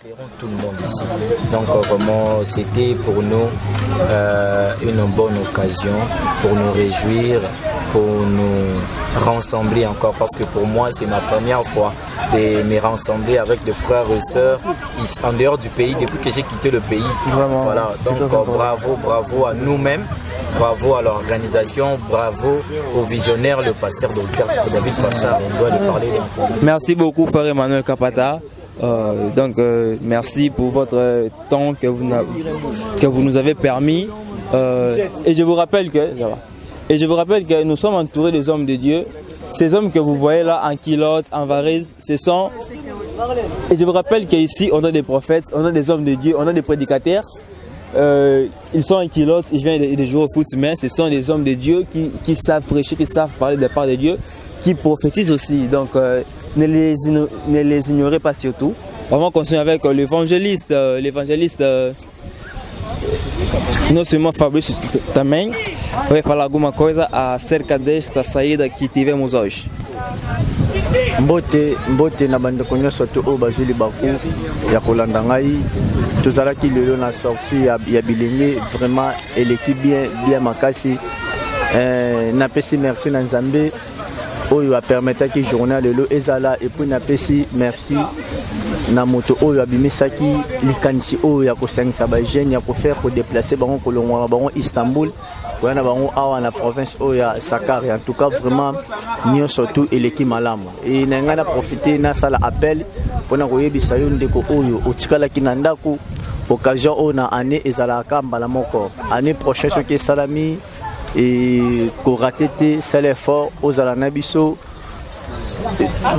Tout le monde ici. Donc vraiment, c'était pour nous une bonne occasion pour nous réjouir, pour nous rassembler encore, parce que pour moi c'est ma première fois de me rassembler avec des frères et sœurs en dehors du pays depuis que j'ai quitté le pays. Vraiment, voilà. Donc bravo à nous-mêmes. Bravo à l'organisation, bravo au visionnaire, le pasteur Dr David Pacha, on doit lui parler. Merci beaucoup, frère Emmanuel Kapata. Merci pour votre temps que vous nous avez permis. Et je vous rappelle que nous sommes entourés des hommes de Dieu. Ces hommes que vous voyez là en culotte, en varese, ce sont... Et je vous rappelle qu'ici, on a des prophètes, on a des hommes de Dieu, on a des prédicateurs. Ils sont en culotte, ils viennent de jouer au foot, mais ce sont des hommes de Dieu qui savent prêcher, qui savent parler de la part de Dieu, qui prophétisent aussi. Donc, ne les ignorez pas surtout. On va continuer avec l'évangéliste, não seulement Fabrício também vai falar alguma coisa acerca desta saída que tivemos hoje. Mbote na bandeko nyonso to oyo bazwi libaku ya kolanda ngai tozalaki lelo na sortie ya bilenge vraiment eleki bien makasi napesi merci na Nzambe oyo apermetaki journée lelo ezala et puis napesi merci na moto oyo abimisaki likanisi oyo ya kosangisa bajeune ya kofaire kodéplacer bango kolongwa bango Istanbul wana bango awa na province oyo ya Sakari. En tout cas vraiment nyonso tu eleki malamu et na nga na profiter na sala appel pona koyebisa yo ndeko oyo otikalaki na ndako occasion oyo na année ezalaka mbala moko année prochaine soki esalami et korate te sala effort ozala na biso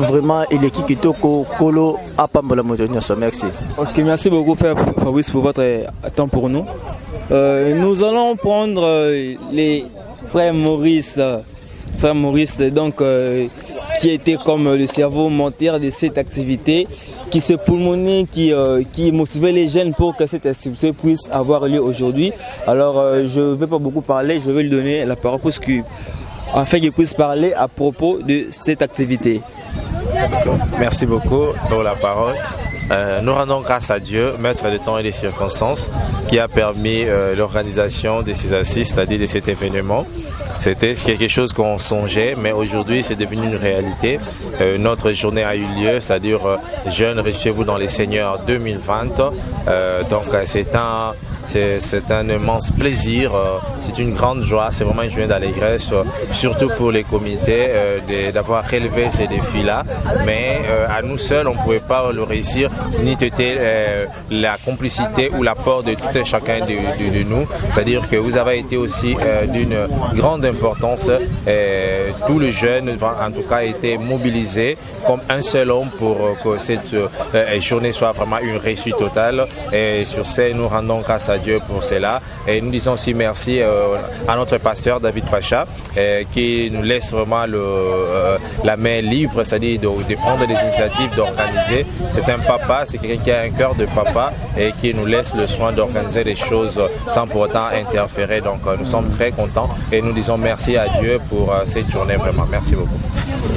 vraiment eleki kitoko kolo apambola moto nyonso. Merci. Ok, merci beaucoup frère Fabrice pour votre temps pour nous. Nous allons prendre les frères Maurice donc qui était comme le cerveau moteur de cette activité, qui se pulmonait, qui motivait les jeunes pour que cette activité puisse avoir lieu aujourd'hui. Alors je ne vais pas beaucoup parler, je vais lui donner la parole afin qu'il puisse parler à propos de cette activité. Merci beaucoup pour la parole. Nous rendons grâce à Dieu, maître des temps et des circonstances, qui a permis l'organisation de ces assises, c'est-à-dire de cet événement. C'était quelque chose qu'on songeait, mais aujourd'hui c'est devenu une réalité. Notre journée a eu lieu, c'est-à-dire Jeunes, réjouissez-vous dans les Seigneurs 2020. Donc c'est un immense plaisir, c'est une grande joie, c'est vraiment une journée d'allégresse, surtout pour les comités, d'avoir relevé ces défis-là. Mais à nous seuls, on ne pouvait pas le réussir, ni c'était la complicité ou l'apport de tout et chacun de nous. C'est-à-dire que vous avez été aussi d'une grande importance. Tous les jeunes, en tout cas, étaient mobilisés comme un seul homme pour que cette journée soit vraiment une réussite totale. Et sur ce, nous rendons grâce à Dieu pour cela. Et nous disons aussi merci à notre pasteur David Pacha qui nous laisse vraiment la main libre, c'est-à-dire de prendre des initiatives, d'organiser. C'est un papa, c'est quelqu'un qui a un cœur de papa et qui nous laisse le soin d'organiser les choses sans pour autant interférer. Donc nous sommes très contents et nous disons merci à Dieu pour cette journée vraiment. Merci beaucoup.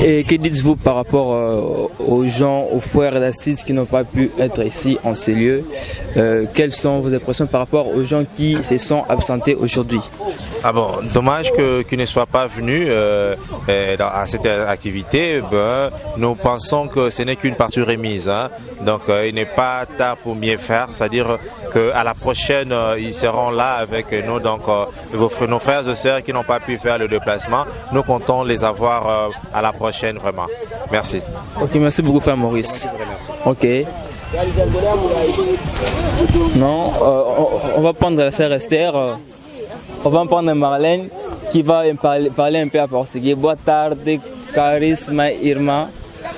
Et que dites-vous par rapport aux gens, aux frères d'assises qui n'ont pas pu être ici en ces lieux? Quelles sont vos impressions par rapport aux gens qui se sont absentés aujourd'hui? Ah bon, dommage qu'ils ne soient pas venus à cette activité. Nous pensons que ce n'est qu'une partie remise. Hein. Donc il n'est pas tard pour mieux faire. C'est-à-dire qu'à la prochaine, ils seront là avec nous. Donc nos frères et sœurs qui n'ont pas pu faire le déplacement, nous comptons les avoir à la prochaine vraiment. Merci. Ok, merci beaucoup frère Maurice. Ok. Non, on va prendre la sœur Esther. On va prendre Marlène qui va parler un peu en portugais. Boa tarde, caríssima irmã.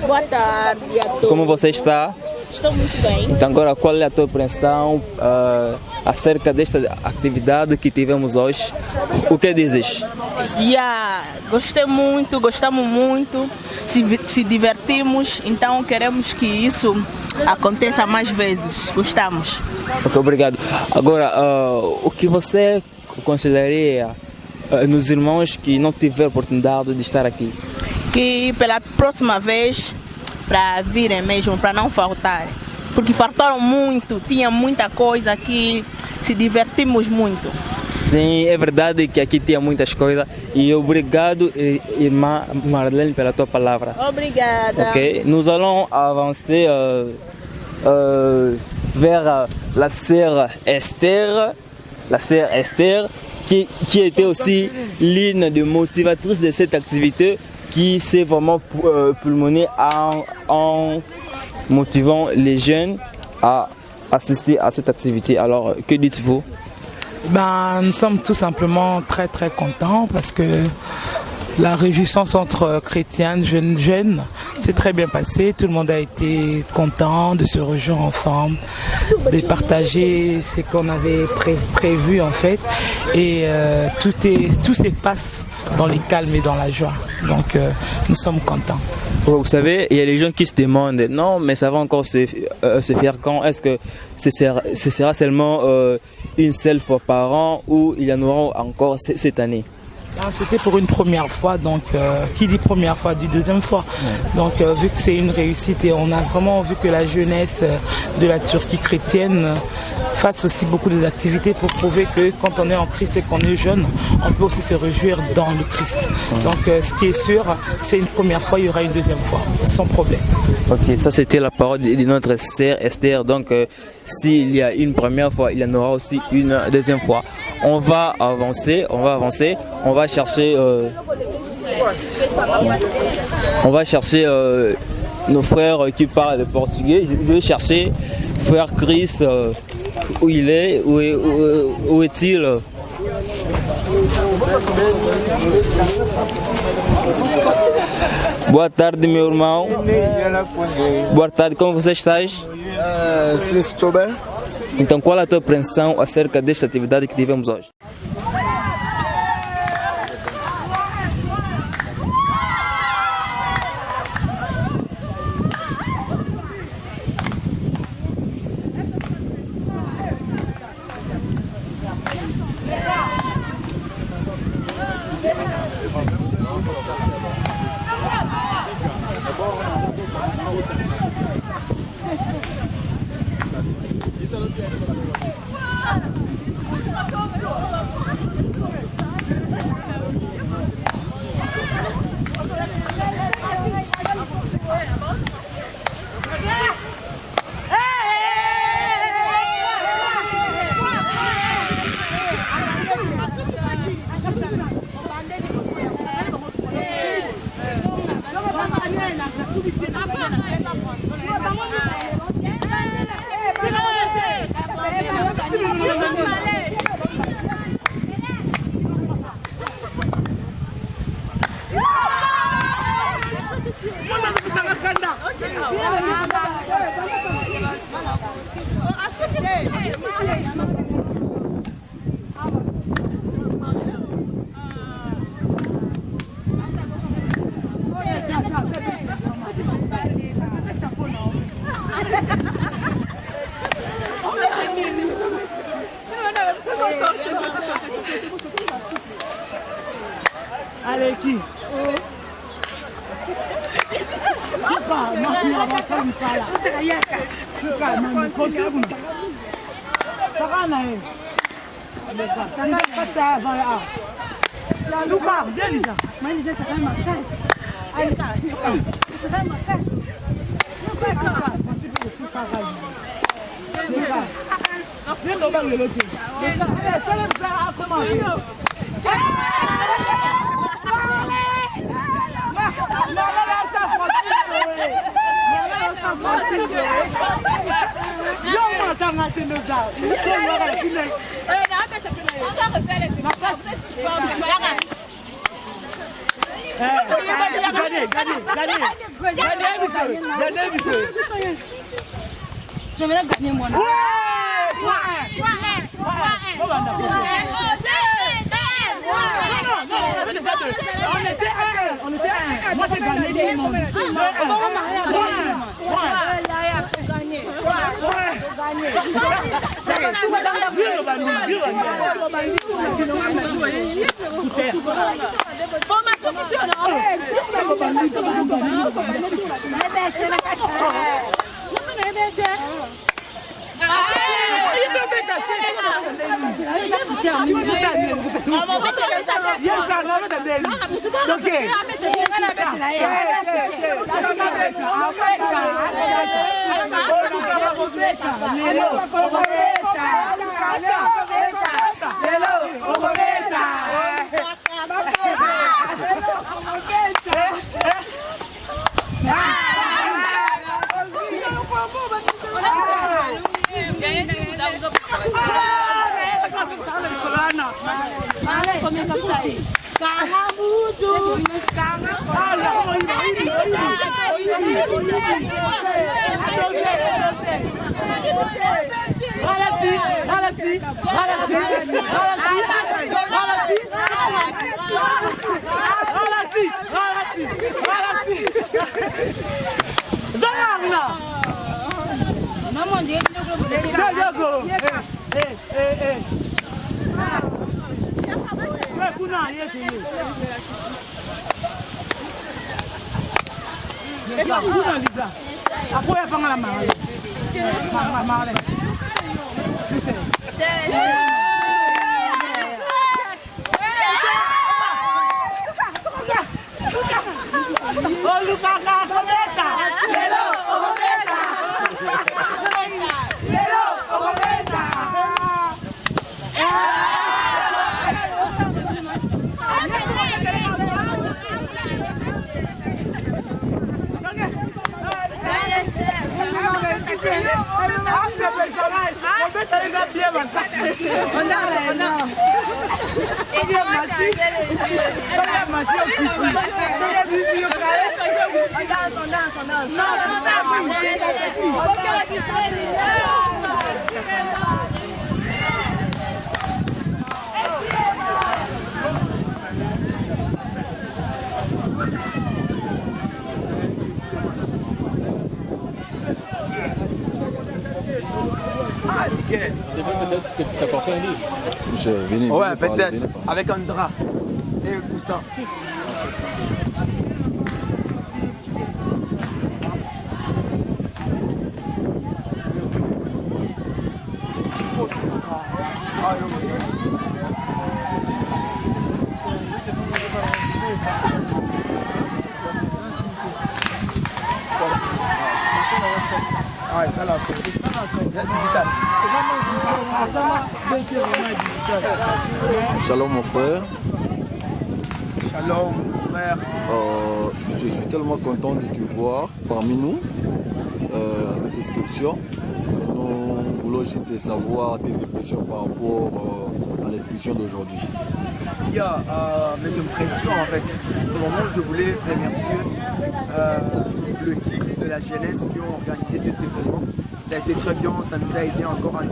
Boa tarde a todos. Como você está? Estou muito bem. Então agora, qual é a tua impressão acerca desta atividade que tivemos hoje? O que dizes? Gostamos muito, se divertimos, então queremos que isso aconteça mais vezes. Gostamos. Ok, obrigado. Agora, o que você consideraria nos irmãos que não tiveram oportunidade de estar aqui? Que pela próxima vez, para virem mesmo, para não faltar. porque fartaram muito, tinha muita coisa aqui, se divertimos muito. Sim, é verdade que aqui tinha muitas coisas. E obrigado, irmã Marlene, pela tua palavra. Obrigada. Ok, nous allons avancer vers la sœur Esther, qui était aussi l'une des motivatrices de cette activité, qui s'est vraiment pulmonée en motivant les jeunes à assister à cette activité. Alors, que dites-vous? Nous sommes tout simplement très très contents parce que la réjouissance entre chrétiens, jeunes, s'est très bien passée. Tout le monde a été content de se rejoindre ensemble, de partager ce qu'on avait prévu en fait. Et tout se passe dans le calme et dans la joie. Donc nous sommes contents. Vous savez, il y a des gens qui se demandent, non, mais ça va encore se faire quand? Est-ce que ce sera seulement une seule fois par an ou il y en aura encore cette année? C'était pour une première fois, donc qui dit première fois dit deuxième fois. Donc vu que c'est une réussite et on a vraiment vu que la jeunesse de la Turquie chrétienne fasse aussi beaucoup d'activités pour prouver que quand on est en Christ et qu'on est jeune, on peut aussi se réjouir dans le Christ. Donc ce qui est sûr, c'est une première fois, il y aura une deuxième fois, sans problème. Ok, ça c'était la parole de notre sœur Esther. Donc s'il y a une première fois, il y en aura aussi une deuxième fois. On va avancer, on va chercher nos frères qui parlent portugais. Je vais chercher frère Chris, où il est, où est-il? Boa tarde, meu irmão. Boa tarde, como você está? Sim, estou bem. Então, qual é a tua impressão acerca desta atividade que tivemos hoje? Allez, qui? J'aimerais gagner mon nom. On était un. Moi j'ai gagné tout le monde. Ouais, peut-être. Avec un drap et un coussin. Shalom mon frère. Shalom mon frère. Je suis tellement content de te voir parmi nous à cette excursion. Nous voulons juste savoir tes impressions par rapport à l'excursion d'aujourd'hui. Il y a mes impressions en fait. Pour le moment, je voulais remercier l'équipe de la jeunesse qui ont organisé cet événement. Ça a été très bien, ça nous a aidé encore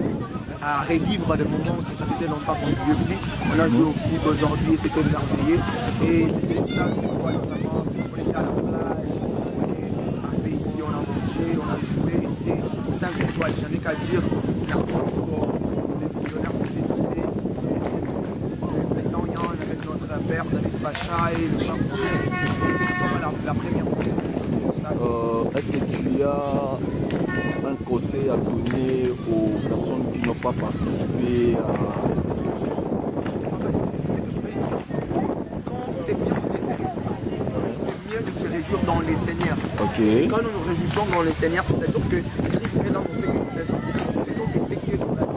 à revivre des moments que ça faisait longtemps qu'on ne vivait plus. On a joué au foot aujourd'hui, c'était merveilleux. Et c'était ça qu'on voit vraiment. On était à la plage, on est arrivé ici, on a mangé, on a joué. C'était 5 étoiles. J'en ai qu'à dire merci pour les millionnaires pour cette idée. Le président Yann avec notre père, David Pacha et le frère Maurice. C'était vraiment la première fois. Est-ce que tu as un conseil à donner aux personnes qui n'ont pas participé à cette discussion? C'est bien de se réjouir dans les Seigneurs. Okay. Quand nous nous réjouissons dans les Seigneurs, c'est-à-dire que Christ est dans ce que nous faisons. Nous faisons des séquelles dans la vie.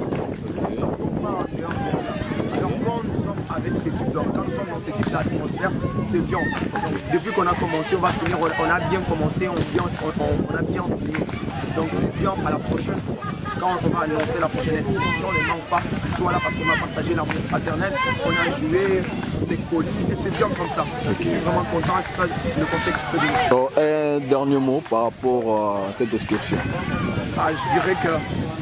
Nous ne sortons pas en dehors de cela. Alors quand nous sommes avec ce type quand nous sommes dans ce type d'atmosphère, c'est bien. Donc, depuis qu'on a commencé, on va finir, on a bien commencé, on a bien fini. Donc c'est bien à la prochaine fois. Quand on va annoncer la prochaine exhibition, ne manque pas qu'ils soient là parce qu'on a partagé l'amour fraternel, on a joué, on s'est collé et c'est bien comme ça. Je suis vraiment content, c'est ça le conseil que je peux donner. Donc, un dernier mot par rapport à cette excursion. Je dirais que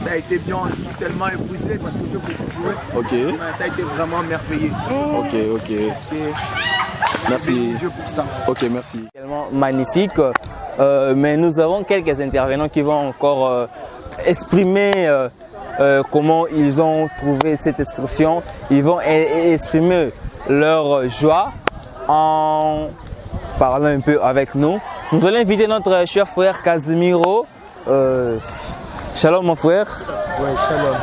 ça a été bien, je suis tellement épuisé parce que j'ai beaucoup joué. Ok. Ça a été vraiment merveilleux. Ok. Merci. Dieu pour ça. Ok, merci. Tellement magnifique. Mais nous avons quelques intervenants qui vont encore exprimer comment ils ont trouvé cette excursion. Ils vont exprimer leur joie en parlant un peu avec nous. Nous allons inviter notre cher frère Casimiro Shalom mon frère. Ouais, shalom.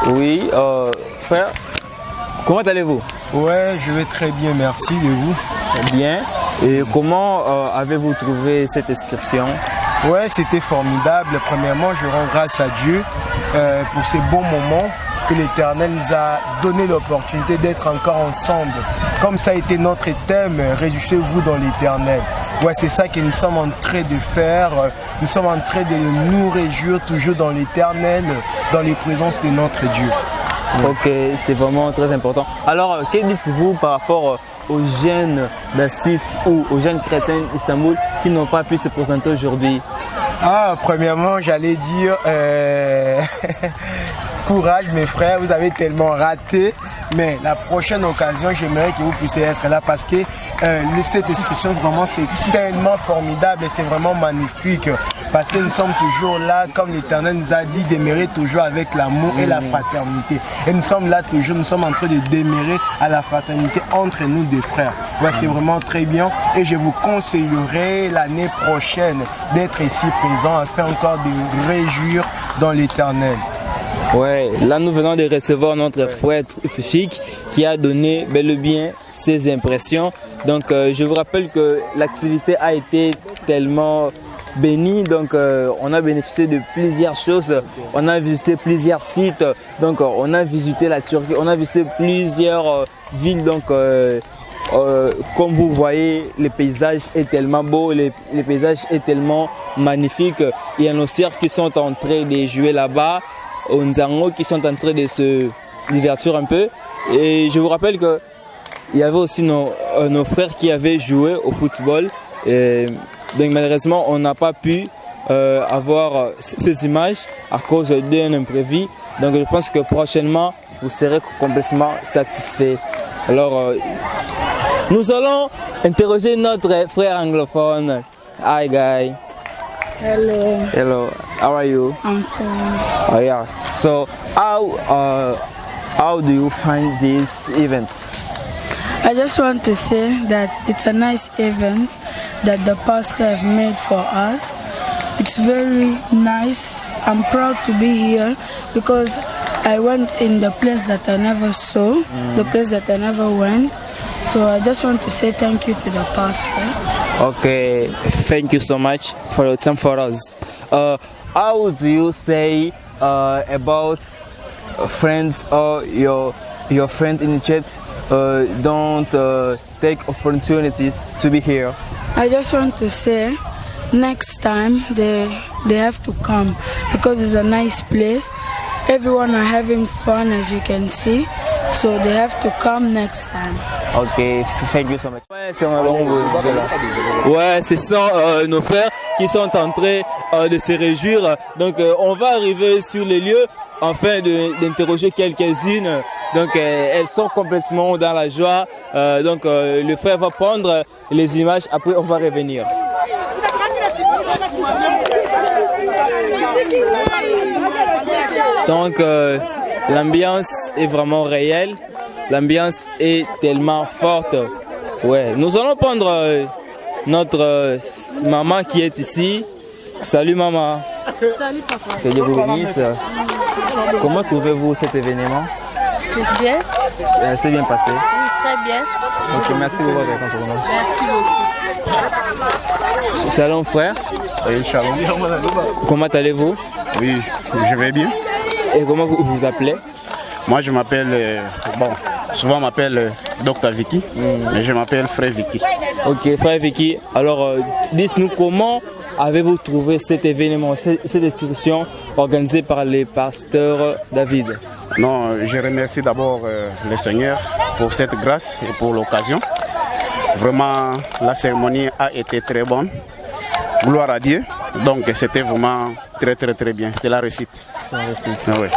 Oui, frère, comment allez-vous? Ouais, je vais très bien, merci de vous. Bien. Et comment avez-vous trouvé cette excursion? Ouais, c'était formidable. Premièrement, je rends grâce à Dieu pour ces bons moments que l'Éternel nous a donné l'opportunité d'être encore ensemble. Comme ça a été notre thème, réjouissez-vous dans l'Éternel. Ouais, c'est ça que nous sommes en train de faire. Nous sommes en train de nous réjouir toujours dans l'Éternel, dans les présences de notre Dieu. Ok, c'est vraiment très important. Alors, que dites-vous par rapport aux jeunes d'Assit ou aux jeunes chrétiens d'Istanbul qui n'ont pas pu se présenter aujourd'hui? Ah, premièrement, j'allais dire courage mes frères, vous avez tellement raté, mais la prochaine occasion, j'aimerais que vous puissiez être là parce que cette excursion, vraiment, c'est tellement formidable et c'est vraiment magnifique parce que nous sommes toujours là, comme l'Éternel nous a dit, demeurer toujours avec l'amour et la fraternité. Et nous sommes là toujours, nous sommes en train de demeurer à la fraternité entre nous deux frères. Ouais, c'est vraiment très bien et je vous conseillerais l'année prochaine d'être ici présent afin encore de réjouir dans l'Éternel. Ouais, là nous venons de recevoir notre frère Tchik qui a donné bel et bien ses impressions. Donc je vous rappelle que l'activité a été tellement bénie, donc on a bénéficié de plusieurs choses, on a visité plusieurs sites, donc on a visité la Turquie, on a visité plusieurs villes, donc comme vous voyez, le paysage est tellement beau, le paysage est tellement magnifique. Il y a nos sœurs qui sont en train de jouer là-bas, aux Nzango qui sont en train de se divertir un peu. Et je vous rappelle que il y avait aussi nos frères qui avaient joué au football. Et donc malheureusement, on n'a pas pu avoir ces images à cause d'un imprévu. Donc je pense que prochainement, vous serez complètement satisfaits. Alors, nous allons interroger notre frère anglophone. Hi, guy. Hello. Hello. How are you? I'm fine. Oh yeah. So how do you find this event? I just want to say that it's a nice event that the pastor have made for us. It's very nice. I'm proud to be here because I went in the place that I never saw, the place that I never went. So I just want to say thank you to the pastor. Okay, thank you so much for your time for us. How do you say about friends or your friends in the church don't take opportunities to be here? I just want to say next time they have to come because it's a nice place. Everyone are having fun as you can see, so they have to come next time. Ok, thank you so much. Ouais, c'est ça, nos frères qui sont en train de se réjouir. Donc, on va arriver sur les lieux afin d'interroger quelques-unes. Donc, elles sont complètement dans la joie. Donc, le frère va prendre les images. Après, on va revenir. Donc, l'ambiance est vraiment réelle. L'ambiance est tellement forte. Ouais, nous allons prendre notre maman qui est ici. Salut maman. Salut papa. Que Dieu vous bénisse. Comment trouvez-vous cet événement? C'est bien. C'est bien passé. Oui, très bien. Ok, merci beaucoup pour nous. Merci beaucoup. Shalom frère. Oui, shalom. Comment allez-vous? Oui, je vais bien. Et comment vous vous appelez? Moi je m'appelle, souvent on m'appelle Dr Vicky, mais je m'appelle Frère Vicky. Ok, Frère Vicky, alors dites-nous comment avez-vous trouvé cet événement, cette excursion organisée par le pasteur David? Non, je remercie d'abord le Seigneur pour cette grâce et pour l'occasion. Vraiment, la cérémonie a été très bonne. Gloire à Dieu. Donc c'était vraiment très bien. C'est la réussite. Oui.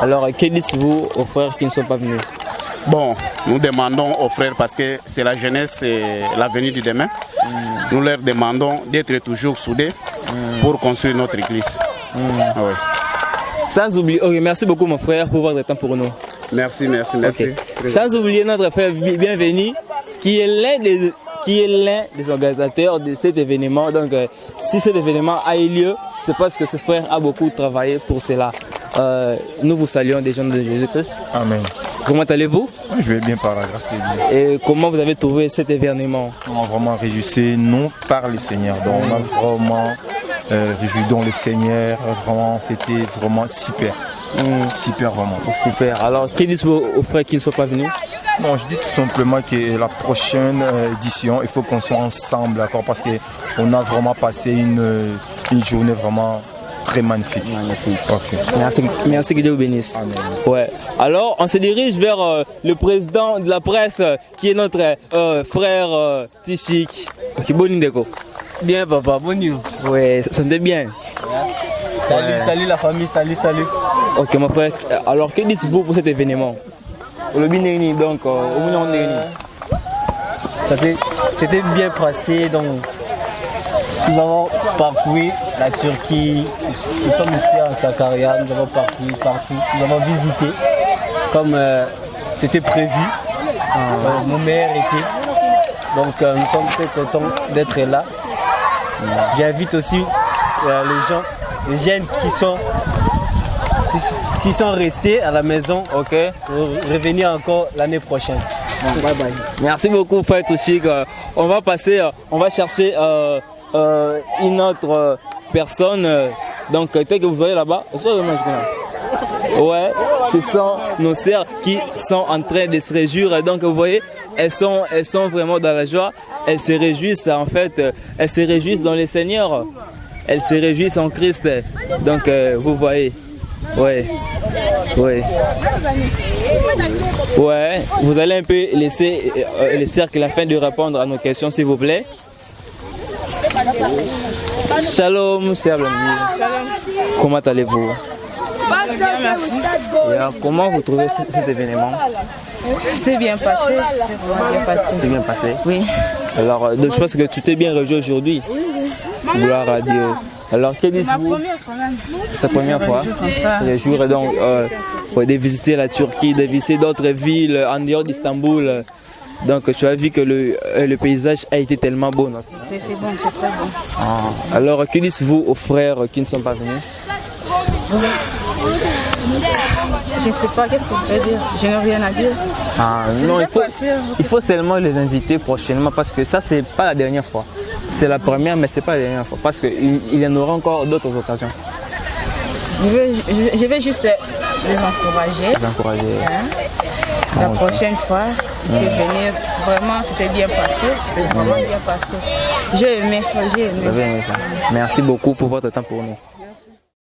Alors, que dites-vous aux frères qui ne sont pas venus? Bon, nous demandons aux frères, parce que c'est la jeunesse et l'avenir du demain, nous leur demandons d'être toujours soudés pour construire notre église. Oui. Sans oublier, merci beaucoup mon frère pour votre temps pour nous. Merci. Okay. Sans oublier notre frère bienvenu qui est l'un des organisateurs de cet événement. Donc, si cet événement a eu lieu, c'est parce que ce frère a beaucoup travaillé pour cela. Nous vous saluons des gens de Jésus-Christ. Amen. Comment allez-vous? Je vais bien par la grâce de Dieu. Et comment vous avez trouvé cet événement? On a vraiment réjoui, non par le Seigneur. Donc on a vraiment réjoui dans le Seigneur. Vraiment, c'était vraiment super. Super vraiment. Super. Alors, que disent-vous aux frères qui ne sont pas venus? Bon, je dis tout simplement que la prochaine édition, il faut qu'on soit ensemble, d'accord, parce qu'on a vraiment passé une journée vraiment très magnifique. Okay. Merci que Dieu vous bénisse. Amen. Ouais. Alors, on se dirige vers le président de la presse, qui est notre frère Tichik. Ok, bon Indeko. Bien, papa, bon nuit. Ouais, ça sentait bien. Salut, salut la famille, salut. Ok, mon frère, alors que dites-vous pour cet événement? Donc, c'était bien passé, donc nous avons parcouru la Turquie, nous sommes ici à Sakarya, nous avons parcouru partout, nous avons visité comme c'était prévu, nos mères étaient, donc nous sommes très contents d'être là. J'invite aussi les jeunes qui sont restés à la maison, ok, pour revenir encore l'année prochaine. Bon, bye bye. Merci beaucoup, frère Tichik. On va passer, on va chercher une autre personne. Donc, tel que vous voyez là-bas, ouais, ce sont nos sœurs qui sont en train de se réjouir. Donc, vous voyez, elles sont vraiment dans la joie. Elles se réjouissent, en fait, elles se réjouissent dans le Seigneur. Elles se réjouissent en Christ. Donc, vous voyez. Ouais. Vous allez un peu laisser le cercle afin de répondre à nos questions, s'il vous plaît. Shalom, sœur Blondie. Comment allez-vous? Merci. Comment vous trouvez cet événement? C'était bien passé. C'était bien passé. Oui. Alors, donc, je pense que tu t'es bien réjoui aujourd'hui. Gloire à Dieu. Alors, que dites-vous? C'est ma première fois même. C'est ta première fois? Réjouir donc de visiter la Turquie, de visiter d'autres villes en dehors d'Istanbul. Donc, tu as vu que le paysage a été tellement beau, non? C'est bon, c'est très bon. Alors, que dites-vous aux frères qui ne sont pas venus? Je ne sais pas, qu'est-ce qu'on peut dire? Je n'ai rien à dire. Non, il faut seulement les inviter prochainement parce que ça, c'est pas la dernière fois. C'est la première, mais c'est pas la dernière fois parce qu'il y en aura encore d'autres occasions. Je vais juste les encourager. La prochaine fois, ils peuvent venir. Vraiment, c'était bien passé. J'ai aimé ça. Merci beaucoup pour votre temps pour nous.